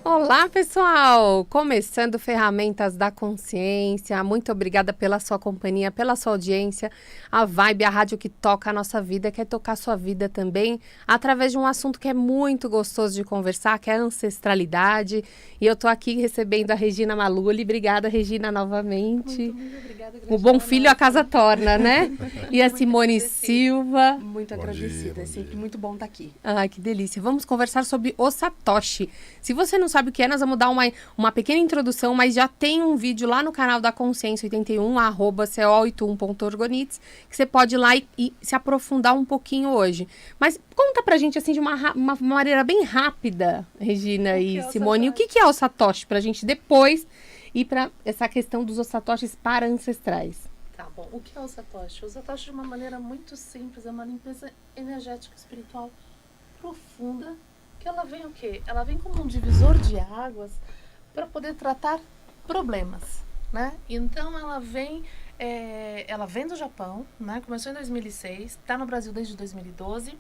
Olá, pessoal! Começando Ferramentas da Consciência. Muito obrigada pela sua companhia, pela sua audiência. A Vibe, a rádio que toca a nossa vida, quer tocar a sua vida também, através de um assunto que é muito gostoso de conversar, que é a ancestralidade. E eu tô aqui recebendo a Regina Maluli. Obrigada, Regina, novamente. Muito obrigada. O bom filho a casa torna, né? E a Simone Silva. Muito agradecida, é sempre muito bom estar aqui. Ai, que delícia. Vamos conversar sobre o Satoshi. Se você não sabe o que é, nós vamos dar uma pequena introdução, mas já tem um vídeo lá no canal da Consciência 81, @co81.orgonits, que você pode ir lá e se aprofundar um pouquinho hoje. Mas conta pra gente, assim, de uma maneira bem rápida, Regina e Simone, o que é o Satoshi, pra gente depois ir pra essa questão dos satoshis para ancestrais. Tá bom. O que é o Satoshi? O Satoshi, de uma maneira muito simples, é uma limpeza energética espiritual profunda, que ela vem o quê? Ela vem como um divisor de águas para poder tratar problemas, né? Então ela vem do Japão, né? Começou em 2006, está no Brasil desde 2012.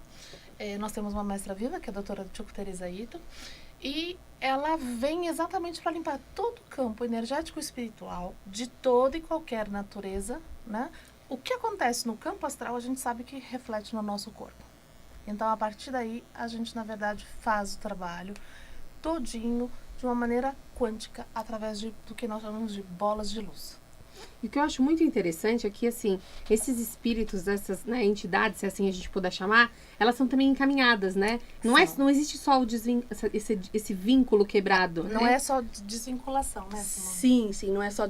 Nós temos uma mestra viva, que é a doutora Chuko Teresa Ito, e ela vem exatamente para limpar todo o campo energético e espiritual de toda e qualquer natureza, né? O que acontece no campo astral, a gente sabe que reflete no nosso corpo. Então, a partir daí, a gente, na verdade, faz o trabalho todinho de uma maneira quântica, através do que nós chamamos de bolas de luz. E o que eu acho muito interessante é que, assim, esses espíritos, essas, né, entidades, se assim a gente puder chamar, elas são também encaminhadas, né? Não existe só esse vínculo quebrado, Não né? é só desvinculação, né, Sim, Simone? não é só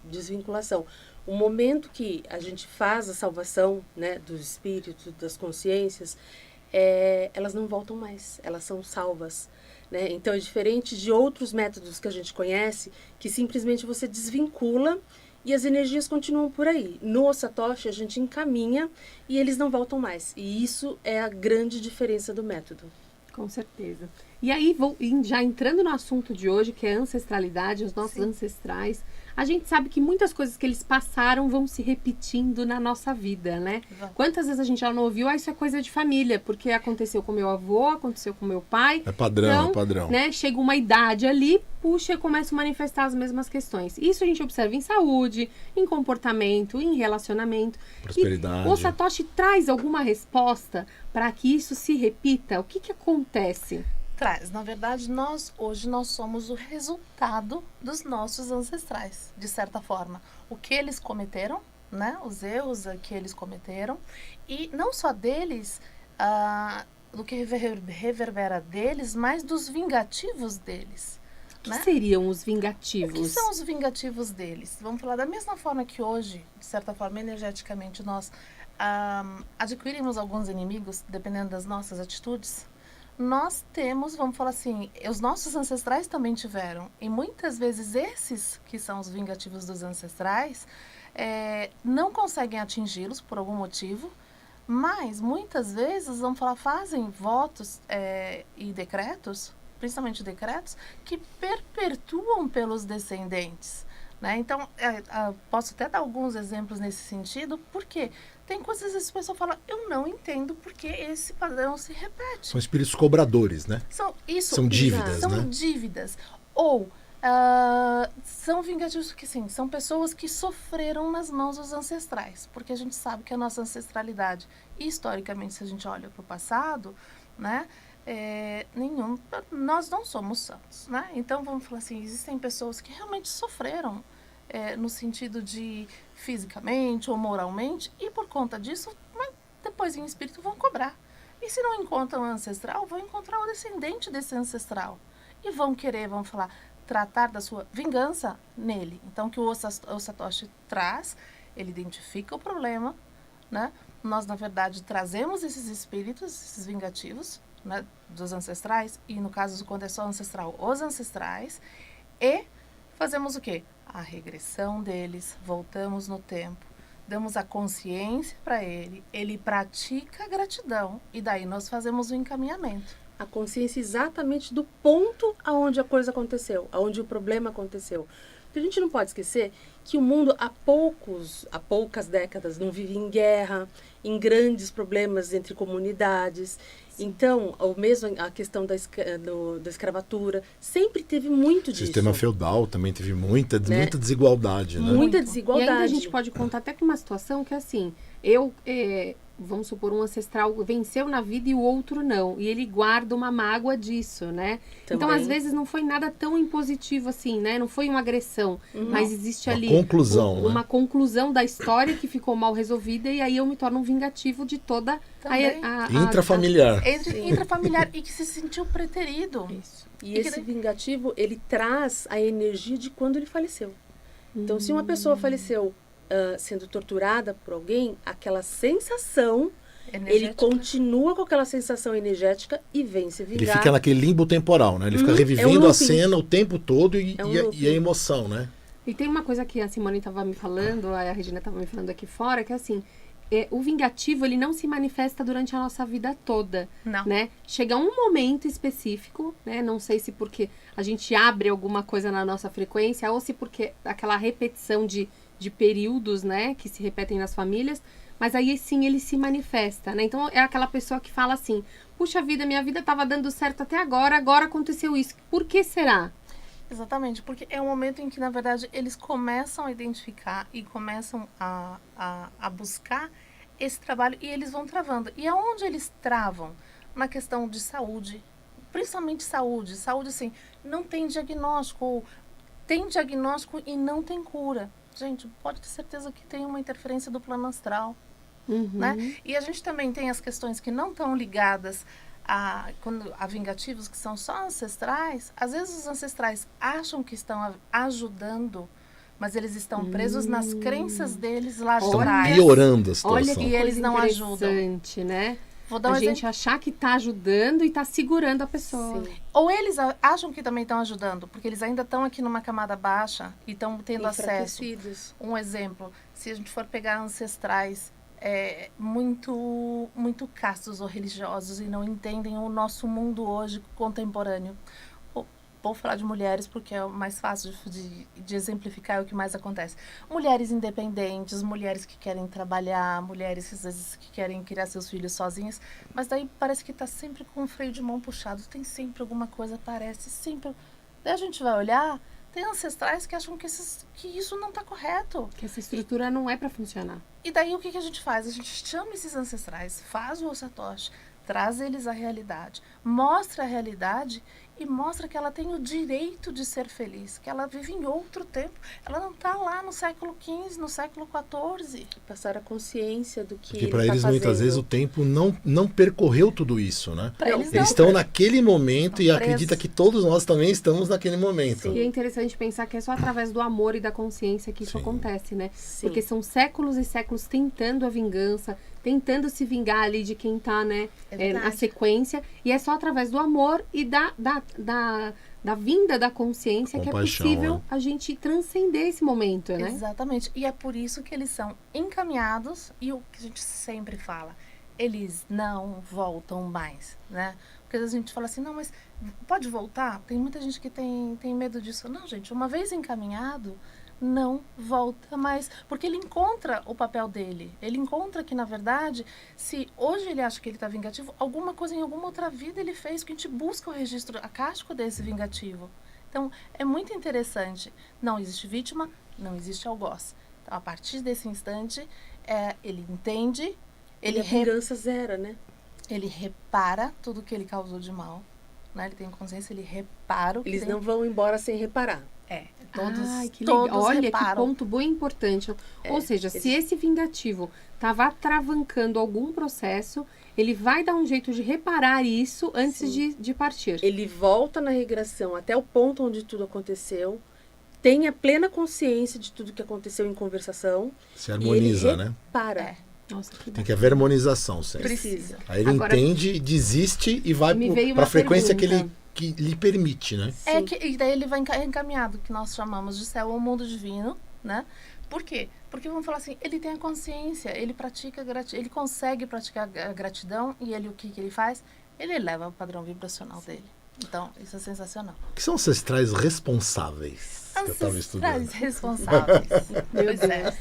desvinculação. O momento que a gente faz a salvação, né, dos espíritos, das consciências, elas não voltam mais, elas são salvas, né? Então é diferente de outros métodos que a gente conhece, que simplesmente você desvincula e as energias continuam por aí. No Satoshi a gente encaminha e eles não voltam mais. E isso é a grande diferença do método. Com certeza. E aí, já entrando no assunto de hoje, que é a ancestralidade, os nossos ancestrais, a gente sabe que muitas coisas que eles passaram vão se repetindo na nossa vida, né? Quantas vezes a gente já não ouviu, isso é coisa de família, porque aconteceu com meu avô, aconteceu com meu pai. É padrão, então, é padrão. Né, chega uma idade ali, puxa, e começa a manifestar as mesmas questões. Isso a gente observa em saúde, em comportamento, em relacionamento. Prosperidade. E o Satoshi traz alguma resposta para que isso se repita? O que acontece? Traz. Na verdade, hoje nós somos o resultado dos nossos ancestrais, de certa forma. O que eles cometeram, né? Os erros que eles cometeram. E não só deles, do que reverbera deles, mas dos vingativos deles. O que seriam os vingativos? O que são os vingativos deles? Vamos falar da mesma forma que hoje, de certa forma, energeticamente, nós adquirimos alguns inimigos, dependendo das nossas atitudes. Nós temos, vamos falar assim, os nossos ancestrais também tiveram. E muitas vezes esses, que são os vingativos dos ancestrais, não conseguem atingi-los por algum motivo, mas muitas vezes, vamos falar, fazem votos e decretos, principalmente decretos, que perpetuam pelos descendentes. Né? Então, posso até dar alguns exemplos nesse sentido, porque tem coisas que as pessoas falam, eu não entendo porque esse padrão se repete. São espíritos cobradores, né? São dívidas, são né? dívidas. Ou são vingativos que, sim, são pessoas que sofreram nas mãos dos ancestrais. Porque a gente sabe que a nossa ancestralidade, historicamente, se a gente olha para o passado, né? Nós não somos santos, né? Então, vamos falar assim, existem pessoas que realmente sofreram no sentido de fisicamente ou moralmente, e por conta disso, depois em espírito vão cobrar. E se não encontram o ancestral, vão encontrar o descendente desse ancestral. E vão querer, vamos falar, tratar da sua vingança nele. Então, o que o Satoshi traz, ele identifica o problema, né? Nós, na verdade, trazemos esses espíritos, esses vingativos, né, dos ancestrais, e no caso, quando é só ancestral, os ancestrais, e fazemos o quê? A regressão deles, voltamos no tempo, damos a consciência para ele pratica a gratidão, e daí nós fazemos o encaminhamento. A consciência exatamente do ponto aonde a coisa aconteceu, aonde o problema aconteceu. Porque a gente não pode esquecer que o mundo há poucas décadas não vive em guerra, em grandes problemas entre comunidades. Então, ou mesmo a questão da escravatura, sempre teve muito O disso. sistema feudal também teve muita Né? desigualdade, né? Muita E desigualdade. ainda a gente pode contar até com uma situação que, assim, vamos supor, um ancestral venceu na vida e o outro não. E ele guarda uma mágoa disso, né? Então, Também. às vezes, não foi nada tão impositivo assim, né? Não foi uma agressão. Mas existe Uma ali conclusão, né? uma conclusão da história que ficou mal resolvida e aí eu me torno um vingativo de toda Também. Intrafamiliar. Intrafamiliar e que se sentiu preterido. Isso. E esse vingativo, ele traz a energia de quando ele faleceu. Então, se uma pessoa faleceu sendo torturada por alguém, aquela sensação, ele Energética. continua com aquela sensação energética e vem se vingar. Ele fica naquele limbo temporal, né? Ele fica É um revivendo a looping. cena o tempo todo É um e looping. a emoção, né? E tem uma coisa que a Simone estava me falando, a Regina estava me falando aqui fora, que assim, o vingativo, ele não se manifesta durante a nossa vida toda, Não. né? Chega um momento específico, né? Não sei se porque a gente abre alguma coisa na nossa frequência, ou se porque aquela repetição de períodos, né? Que se repetem nas famílias, mas aí sim ele se manifesta, né? Então é aquela pessoa que fala assim, puxa vida, minha vida estava dando certo até agora aconteceu isso. Por que será? Exatamente, porque é um momento em que, na verdade, eles começam a identificar e começam a buscar esse trabalho e eles vão travando. E aonde eles travam? Na questão de saúde, principalmente saúde. Saúde, assim, não tem diagnóstico, ou tem diagnóstico e não tem cura. Gente, pode ter certeza que tem uma interferência do plano astral, né? E a gente também tem as questões que não estão ligadas a vingativos, que são só ancestrais. Às vezes os ancestrais acham que estão ajudando, mas eles estão presos nas crenças deles lá Estão atrás. piorando a situação. Olha que E eles coisa não ajudam. interessante, né? Vou dar um A exemplo. gente achar que tá ajudando e tá segurando a pessoa. Sim. Ou eles acham que também estão ajudando, porque eles ainda estão aqui numa camada baixa e estão tendo acesso. Enfraquecidos. Um exemplo, se a gente for pegar ancestrais muito castos ou religiosos e não entendem o nosso mundo hoje contemporâneo. Vou falar de mulheres porque é o mais fácil de exemplificar, é o que mais acontece. Mulheres independentes, mulheres que querem trabalhar, mulheres às vezes que querem criar seus filhos sozinhas, mas daí parece que está sempre com o freio de mão puxado, tem sempre alguma coisa, parece, sempre. Daí a gente vai olhar, tem ancestrais que acham que isso não está correto. Que essa estrutura não é para funcionar. E daí o que a gente faz? A gente chama esses ancestrais, faz o Satoshi, traz eles à realidade, mostra a realidade e mostra que ela tem o direito de ser feliz, que ela vive em outro tempo. Ela não está lá no século XV, no século XIV. Passar a consciência do que Porque ele para tá eles, muitas fazendo. vezes, o tempo não percorreu tudo isso, né? Pra eles não. Eles estão naquele momento e Estão acredita presos. que todos nós também estamos naquele momento. Sim. E é interessante pensar que é só através do amor e da consciência que isso Sim. acontece, né? Sim. Porque são séculos e séculos tentando a vingança, tentando se vingar ali de quem tá, né, É verdade. na sequência. E é só através do amor e da vinda da consciência que é Compaixão, possível né? a gente transcender esse momento, né? Exatamente. E é por isso que eles são encaminhados e o que a gente sempre fala, eles não voltam mais, né? Porque às vezes a gente fala assim, não, mas pode voltar? Tem muita gente que tem medo disso. Não, gente, uma vez encaminhado, não volta mais. Porque ele encontra o papel dele. Ele encontra que, na verdade, se hoje ele acha que ele está vingativo, alguma coisa em alguma outra vida ele fez, que a gente busca o registro acástico desse vingativo. Então, é muito interessante. Não existe vítima, não existe algoz. Então, a partir desse instante, ele entende, E a vingança zera, né? ele repara tudo que ele causou de mal. Né? Ele tem consciência, ele repara o que Eles tem. não vão embora sem reparar. Todos, Ai, que legal. todos Olha reparam. que ponto bem importante. Ou seja, se eles- esse vingativo estava atravancando algum processo, ele vai dar um jeito de reparar isso antes de partir. Ele volta na regressão até o ponto onde tudo aconteceu, tem a plena consciência de tudo que aconteceu em conversação. Se harmoniza, e ele né? repara. É. Nossa, que Tem que haver harmonização sempre. Precisa. Aí ele Agora- entende, desiste e vai Me veio para a uma frequência pergunta. que lhe permite, né? Sim. E daí ele vai encaminhado, que nós chamamos de céu ao mundo divino, né? Por quê? Porque vamos falar assim, ele tem a consciência, ele pratica ele consegue praticar a gratidão e ele o que ele faz? Ele eleva o padrão vibracional dele. Então, isso é sensacional. O que são ancestrais responsáveis? que eu estava estudando. Ancestrais responsáveis. Meu Pois é. Deus.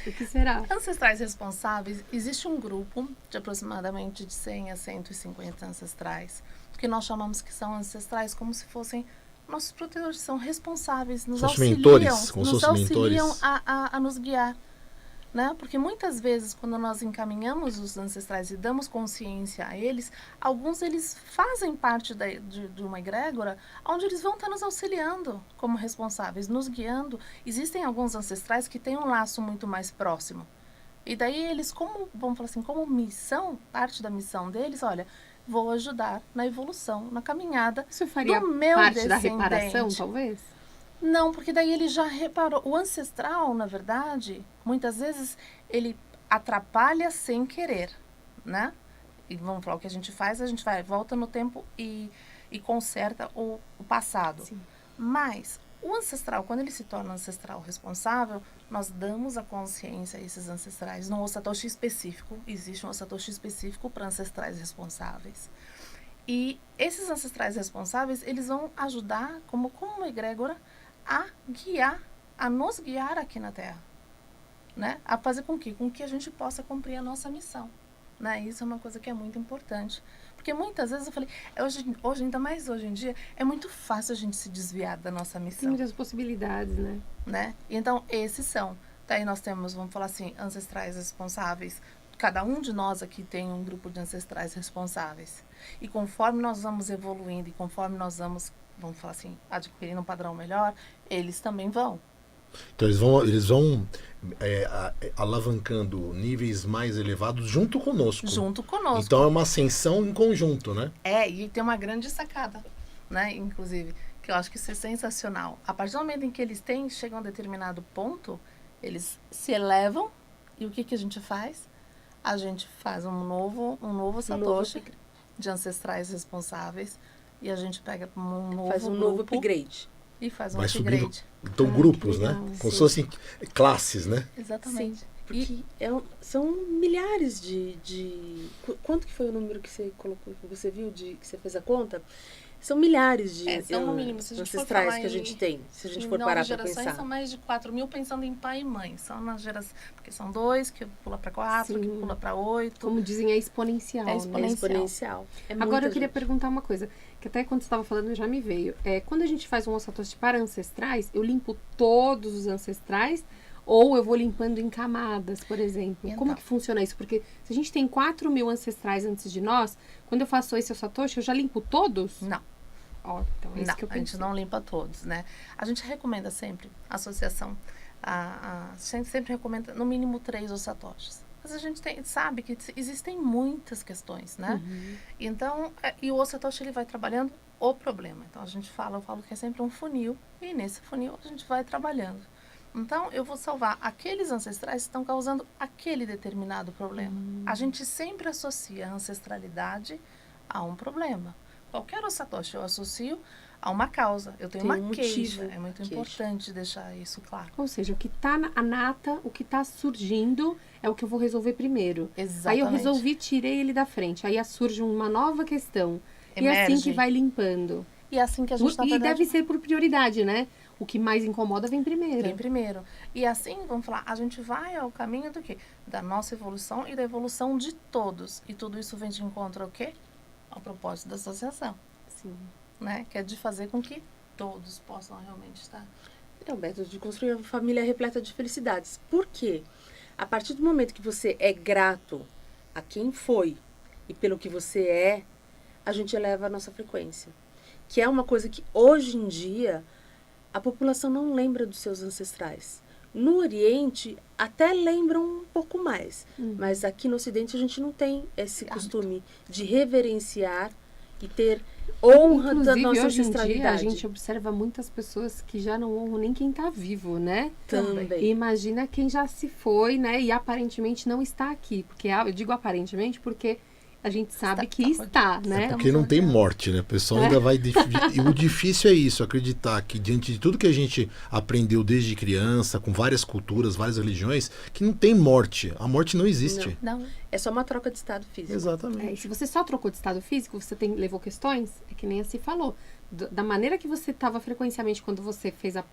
O que será? Ancestrais responsáveis, existe um grupo de aproximadamente de 100 a 150 ancestrais, que nós chamamos que são ancestrais como se fossem nossos protetores, são responsáveis, nos São os auxiliam, mentores, como se nos fossem auxiliam mentores. a nos guiar. Né? Porque muitas vezes, quando nós encaminhamos os ancestrais e damos consciência a eles, alguns eles fazem parte de uma egrégora onde eles vão estar nos auxiliando como responsáveis, nos guiando. Existem alguns ancestrais que têm um laço muito mais próximo. E daí eles, como, vamos falar assim, como missão, parte da missão deles, olha, vou ajudar na evolução, na caminhada Isso faria do meu parte da descendente. reparação, talvez? Não, porque daí ele já reparou. O ancestral, na verdade, muitas vezes ele atrapalha sem querer, né? E vamos falar, o que a gente faz, a gente volta no tempo e conserta o passado. Sim. Mas o ancestral, quando ele se torna ancestral responsável, nós damos a consciência a esses ancestrais. No Satoshi específico, existe um Satoshi específico para ancestrais responsáveis. E esses ancestrais responsáveis, eles vão ajudar, como uma egrégora, a guiar, a nos guiar aqui na Terra, né? A fazer com que a gente possa cumprir a nossa missão, né? Isso é uma coisa que é muito importante, porque muitas vezes eu falei, hoje ainda mais hoje em dia, é muito fácil a gente se desviar da nossa Tem missão, muitas possibilidades, né? né? Então esses são, daí nós temos, vamos falar assim, ancestrais responsáveis. Cada um de nós aqui tem um grupo de ancestrais responsáveis. E conforme nós vamos evoluindo e conforme nós vamos falar assim, adquirindo um padrão melhor, eles também vão. Então eles vão alavancando níveis mais elevados junto conosco. Junto conosco. Então é uma ascensão em conjunto, né? E tem uma grande sacada, né? Inclusive, que eu acho que isso é sensacional. A partir do momento em que eles chegam a um determinado ponto, eles se elevam e o que a gente faz? A gente faz um novo Satoshi de ancestrais responsáveis e a gente pega um novo Faz um novo grupo upgrade. E faz um Vai upgrade. subindo. Então grupos, né? legal. Como se fossem classes, né? Exatamente. Sim, porque são milhares Quanto que foi o número que você colocou, que você viu, que você fez a conta? São milhares de São no mínimo, se a gente for ancestrais falar que a gente tem, se a gente em for parar para gerações, pensar. são mais de 4.000 pensando em pai e mãe. São nas gerações, porque são 2 que pula para 4, Sim. que pula para 8. Como dizem, é exponencial. É né? Exponencial. É Agora muita eu queria gente. perguntar uma coisa, que até quando você estava falando já me veio. Quando a gente faz um Osatoshi para ancestrais, eu limpo todos os ancestrais ou eu vou limpando em camadas, por exemplo? Então. Como que funciona isso? Porque se a gente tem 4.000 ancestrais antes de nós, quando eu faço esse Osatoshi, eu já limpo todos? Não. Ó, então é isso que eu A gente pensei. não limpa todos, né? A gente recomenda sempre, a associação, sempre recomenda no mínimo 3 Osatoshis. Mas a gente sabe que existem muitas questões, né? Então, e o Osatoshi ele vai trabalhando o problema. Então, eu falo que é sempre um funil, e nesse funil a gente vai trabalhando. Então, eu vou salvar aqueles ancestrais que estão causando aquele determinado problema. A gente sempre associa a ancestralidade a um problema. Qualquer Osatoshi eu associo a uma causa. Eu tenho Tem uma um queixa. motivo, É muito queixa. importante deixar isso claro. Ou seja, o que está na nata, o que está surgindo, é o que eu vou resolver primeiro. Exatamente. Aí eu resolvi, tirei ele da frente. Aí surge uma nova questão. E é assim Emerge. que vai limpando. E é assim que a gente, na E verdade, deve ser por prioridade, né? O que mais incomoda vem primeiro. vem primeiro. E assim, vamos falar, a gente vai ao caminho do quê? Da nossa evolução e da evolução de todos. E tudo isso vem de encontro ao quê? Ao propósito da associação, Sim. né? Que é de fazer com que todos possam realmente estar. Então, Beto, de construir uma família repleta de felicidades. Por quê? A partir do momento que você é grato a quem foi e pelo que você é, a gente eleva a nossa frequência. Que é uma coisa que, hoje em dia, a população não lembra dos seus ancestrais. No Oriente, até lembram um pouco mais. Mas aqui no Ocidente, a gente não tem esse costume de reverenciar e ter honra da Inclusive, nossa hoje em dia, a ancestralidade. gente observa muitas pessoas que já não honram nem quem está vivo, né? Também. E imagina quem já se foi, né? E aparentemente não está aqui. Porque eu digo aparentemente porque a gente sabe que está, né? Porque não tem morte, né? O pessoal ainda vai... E o difícil é isso, acreditar que diante de tudo que a gente aprendeu desde criança, com várias culturas, várias religiões, que não tem morte. A morte não existe. Não. É só uma troca de estado físico. E Exatamente. se você só trocou de estado físico, você levou questões, é que nem assim falou. da maneira que você estava frequencialmente quando você fez a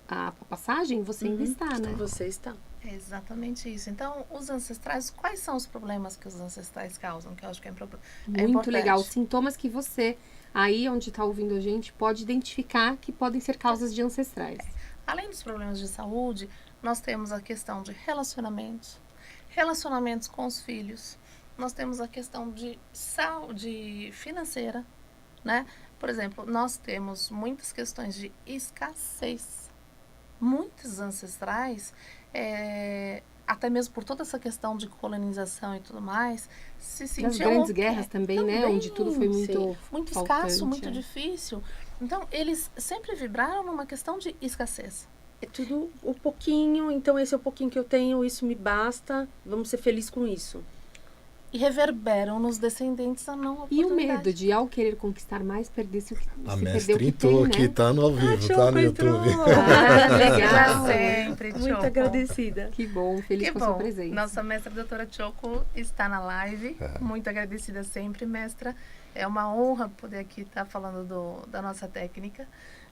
passagem, você ainda está, né? Você está. É exatamente isso. Então, os ancestrais, quais são os problemas que os ancestrais causam? Que eu acho que é Muito importante. legal. Os sintomas que você, aí onde está ouvindo a gente, pode identificar que podem ser causas de ancestrais. Além dos problemas de saúde, nós temos a questão de relacionamentos com os filhos. Nós temos a questão de saúde financeira, né? Por exemplo, nós temos muitas questões de escassez. Muitos ancestrais, até mesmo por toda essa questão de colonização e tudo mais, se sentiam... As grandes guerras também, né? Onde tudo foi muito escasso, muito difícil. Então, eles sempre vibraram numa questão de escassez. É tudo um pouquinho, então esse é o pouquinho que eu tenho, isso me basta, vamos ser felizes com isso. E reverberam nos descendentes a não oportunidade. E o medo de, ao querer conquistar mais, perder-se o que A se mestre perdeu o que entrou tem, aqui, né? tá no ao vivo, tá no YouTube. Legal. Sempre, Muito Choco. agradecida. Que bom, feliz Que com a sua bom. presença. Nossa mestra doutora Choco está na live. Muito agradecida sempre, mestra. É uma honra poder aqui estar falando da nossa técnica,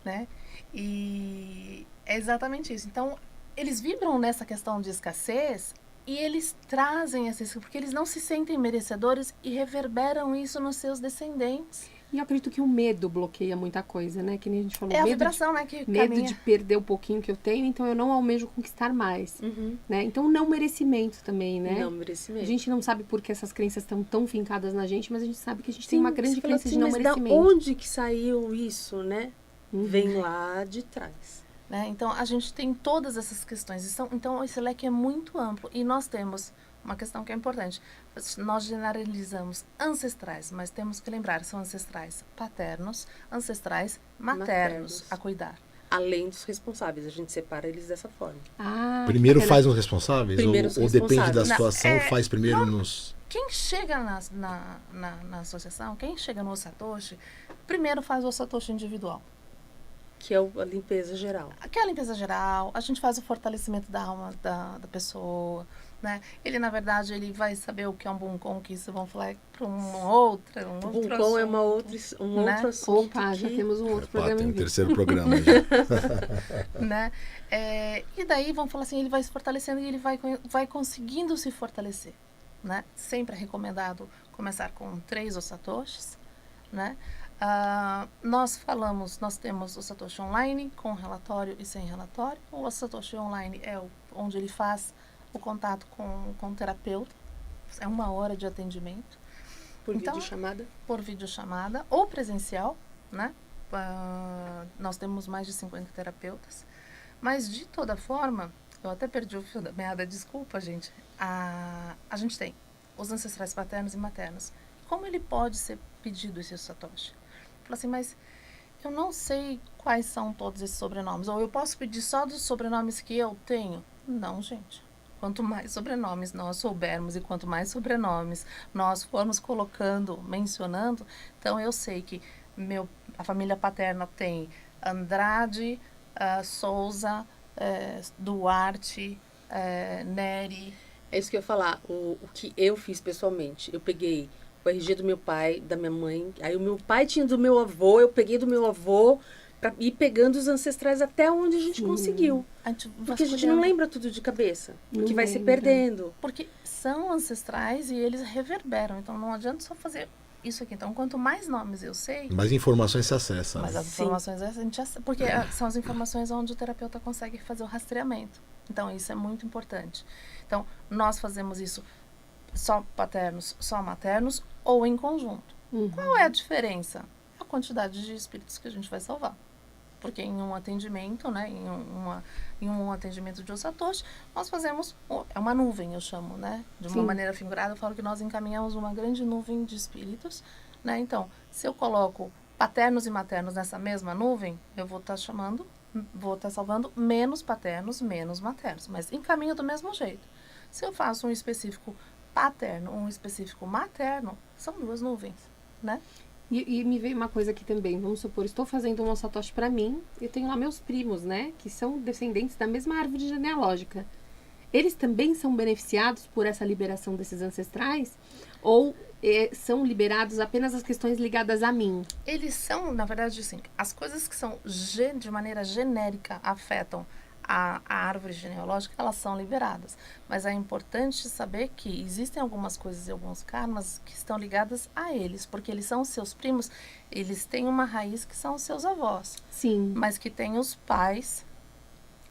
né? E é exatamente isso. Então, eles vibram nessa questão de escassez e eles trazem essa, porque eles não se sentem merecedores e reverberam isso nos seus descendentes. E eu acredito que o medo bloqueia muita coisa, né? Que nem a gente falou. É a medo vibração, né? Que medo caminha. de perder o pouquinho que eu tenho, então eu não almejo conquistar mais, né? Então, não merecimento também, né? Não merecimento. A gente não sabe por que essas crenças estão tão fincadas na gente, mas a gente sabe que a gente tem uma grande você fala crença assim, de não mas merecimento. da onde que saiu isso, né? Vem lá de trás. Né? Então, a gente tem todas essas questões. Então, esse leque é muito amplo. E nós temos uma questão que é importante. Nós generalizamos ancestrais, mas temos que lembrar, são ancestrais paternos, ancestrais maternos a cuidar. Além dos responsáveis, a gente separa eles dessa forma. Ah, Primeiro que faz os responsáveis? Primeiro os ou depende da responsáveis. situação, faz primeiro nos... Quem chega na associação, quem chega no Satoshi, primeiro faz o Satoshi individual. Que é a limpeza geral. Que é a limpeza geral, a gente faz o fortalecimento da alma da pessoa, né? Ele, na verdade, ele vai saber o que é um buncon, que isso vamos falar para um outro Buncon assunto, é outro assunto. Opa, já temos um outro Opa, programa tem em o vídeo. terceiro programa já. né? E daí, vamos falar assim, ele vai se fortalecendo e ele vai conseguindo se fortalecer, né? Sempre é recomendado começar com 3 satoshis, né? Nós temos o Satoshi Online com relatório e sem relatório. O Satoshi Online é onde ele faz o contato com o terapeuta. É 1 hora de atendimento. Por videochamada? Por videochamada ou presencial, né? Nós temos mais de 50 terapeutas. Mas, de toda forma, eu até perdi o fio da meada, desculpa, gente. A gente tem os ancestrais paternos e maternos. Como ele pode ser pedido esse Satoshi? Fala assim, mas eu não sei quais são todos esses sobrenomes. Ou eu posso pedir só dos sobrenomes que eu tenho? Não, gente. Quanto mais sobrenomes nós soubermos e quanto mais sobrenomes nós formos colocando, mencionando, então eu sei que a família paterna tem Andrade, Souza, Duarte, Neri. É isso que eu ia falar. O que eu fiz pessoalmente, eu peguei o RG do meu pai, da minha mãe. Aí o meu pai tinha do meu avô, eu peguei do meu avô para ir pegando os ancestrais até onde a gente conseguiu. Porque a gente não lembra tudo de cabeça. Porque vai se perdendo. Porque são ancestrais e eles reverberam. Então não adianta só fazer isso aqui. Então quanto mais nomes eu sei... Mais informações se acessa. Mais as informações a gente acessa. Porque são as informações onde o terapeuta consegue fazer o rastreamento. Então isso é muito importante. Então nós fazemos isso só paternos, só maternos ou em conjunto. Qual é a diferença? A quantidade de espíritos que a gente vai salvar. Porque em um atendimento, né, em um atendimento de Satoshi, nós fazemos, é uma nuvem, eu chamo, né? De uma maneira figurada, eu falo que nós encaminhamos uma grande nuvem de espíritos, né? Então, se eu coloco paternos e maternos nessa mesma nuvem, eu vou estar salvando menos paternos, menos maternos, mas encaminho do mesmo jeito. Se eu faço um específico paterno, um específico materno, são 2 nuvens, né? E me veio uma coisa aqui também, vamos supor, estou fazendo um satoshi para mim, eu tenho lá meus primos, né, que são descendentes da mesma árvore genealógica. Eles também são beneficiados por essa liberação desses ancestrais? Ou são liberados apenas as questões ligadas a mim? Eles são, na verdade, assim, as coisas que são de maneira genérica afetam a árvore genealógica, elas são liberadas. Mas é importante saber que existem algumas coisas e alguns karmas que estão ligadas a eles, porque eles são os seus primos, eles têm uma raiz que são os seus avós, Sim. mas que têm os pais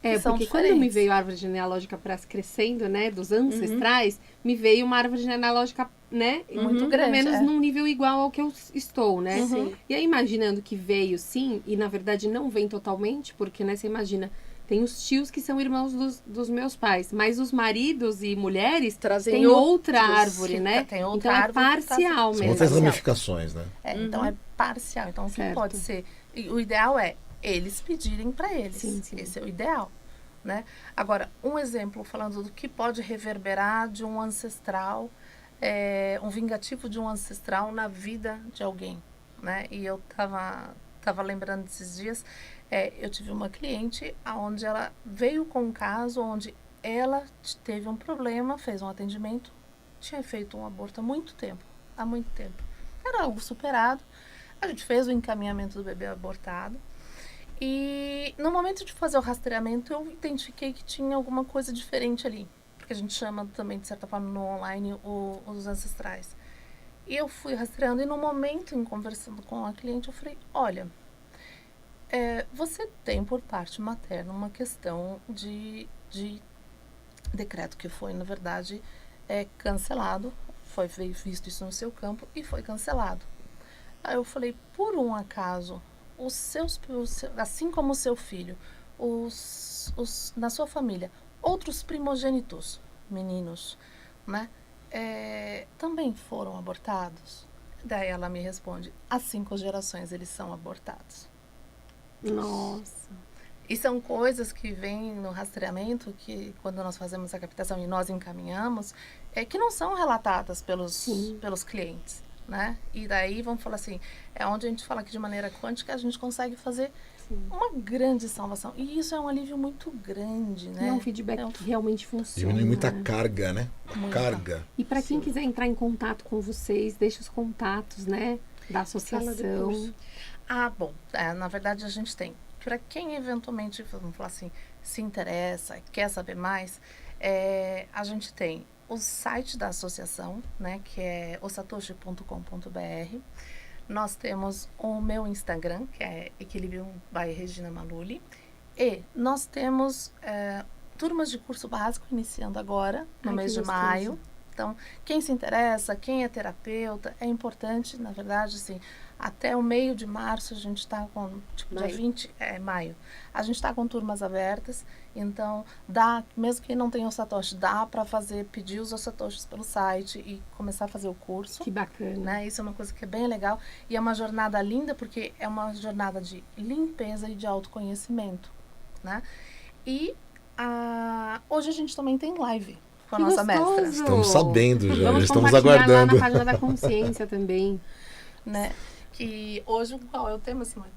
que são porque diferentes. quando me veio a árvore genealógica para crescendo, né, dos ancestrais, me veio uma árvore genealógica, né, Muito pelo grande, menos num nível igual ao que eu estou, né? Sim. E aí, imaginando que veio, sim, e na verdade não vem totalmente, porque, né, você imagina, tem os tios que são irmãos dos meus pais, mas os maridos e mulheres Trazem têm outra outros, árvore, né? tem outra então árvore é que tá- parcial São mesmo. outras Parcial. ramificações, né? Então é parcial. Então o que Certo. pode ser? E o ideal é eles pedirem para eles. Sim, sim. Esse é o ideal, né? Agora, um exemplo falando do que pode reverberar de um ancestral, um vingativo de um ancestral na vida de alguém, né? E eu tava lembrando desses dias, eu tive uma cliente onde ela veio com um caso onde ela teve um problema, fez um atendimento, tinha feito um aborto há muito tempo. Era algo superado. A gente fez o encaminhamento do bebê abortado. E no momento de fazer o rastreamento, eu identifiquei que tinha alguma coisa diferente ali. Porque a gente chama também, de certa forma, no online, os ancestrais. E eu fui rastreando e no momento, em conversando com a cliente, eu falei, olha, você tem por parte materna uma questão de decreto que foi, na verdade, cancelado. Foi visto isso no seu campo e foi cancelado. Aí eu falei, por um acaso, assim como o seu filho, na sua família, outros primogênitos, meninos, né, também foram abortados? Daí ela me responde, há 5 gerações eles são abortados. Nossa. E são coisas que vêm no rastreamento, que quando nós fazemos a captação e nós encaminhamos, que não são relatadas pelos clientes, né? E daí, vamos falar assim, é onde a gente fala que de maneira quântica a gente consegue fazer uma grande salvação. E isso é um alívio muito grande, né? É um feedback que realmente funciona. Diminui muita né? carga, né? Muita. Carga. E para quem quiser entrar em contato com vocês, deixa os contatos, né, da Sala de associação. curso. Bom, na verdade a gente tem. Para quem eventualmente, vamos falar assim, se interessa, quer saber mais, a gente tem o site da associação, né, que é osatoshi.com.br. Nós temos o meu Instagram, que é Equilibrium by Regina Maluli. E nós temos turmas de curso básico iniciando agora, no Ai, mês que de gostoso. maio. Então, quem se interessa, quem é terapeuta, é importante, na verdade, assim, até o meio de março a gente está com, dia Maio. 20, maio, a gente está com turmas abertas, então mesmo quem não tem o Satoshi, dá para pedir os Satoshis pelo site e começar a fazer o curso. Que bacana. Né? Isso é uma coisa que é bem legal e é uma jornada linda porque é uma jornada de limpeza e de autoconhecimento, né? E hoje a gente também tem live com a Que nossa gostoso! mestra, Estamos sabendo já, Vamos já estamos compartilhar aguardando. lá na página da consciência também. né? Que hoje, qual é o tema, Simone?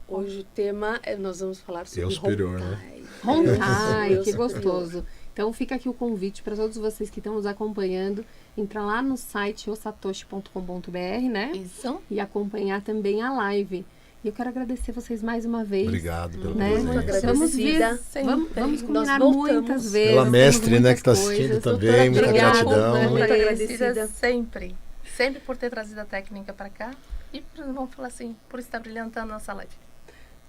Hoje o tema nós vamos falar sobre Eu superior, né? Honkai. Ai, Eu que superior. gostoso. Então fica aqui o convite para todos vocês que estão nos acompanhando, entrar lá no site osatoshi.com.br, né? Isso. E acompanhar também a live. E eu quero agradecer vocês mais uma vez. Obrigado pelo Né? Muito presente. Vamos ver, agradecida. vamos combinar Nós voltamos. muitas vezes. Pela temos mestre, né, muitas que está assistindo coisas. também, muita Obrigada, gratidão. Ana. Muito agradecida. agradecida sempre por ter trazido a técnica para cá e, vamos falar assim, por estar brilhantando nossa live.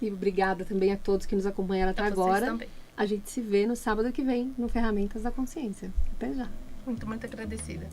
E obrigada também a todos que nos acompanharam até A vocês agora. também. A gente se vê no sábado que vem, no Ferramentas da Consciência. Até já. Muito agradecida.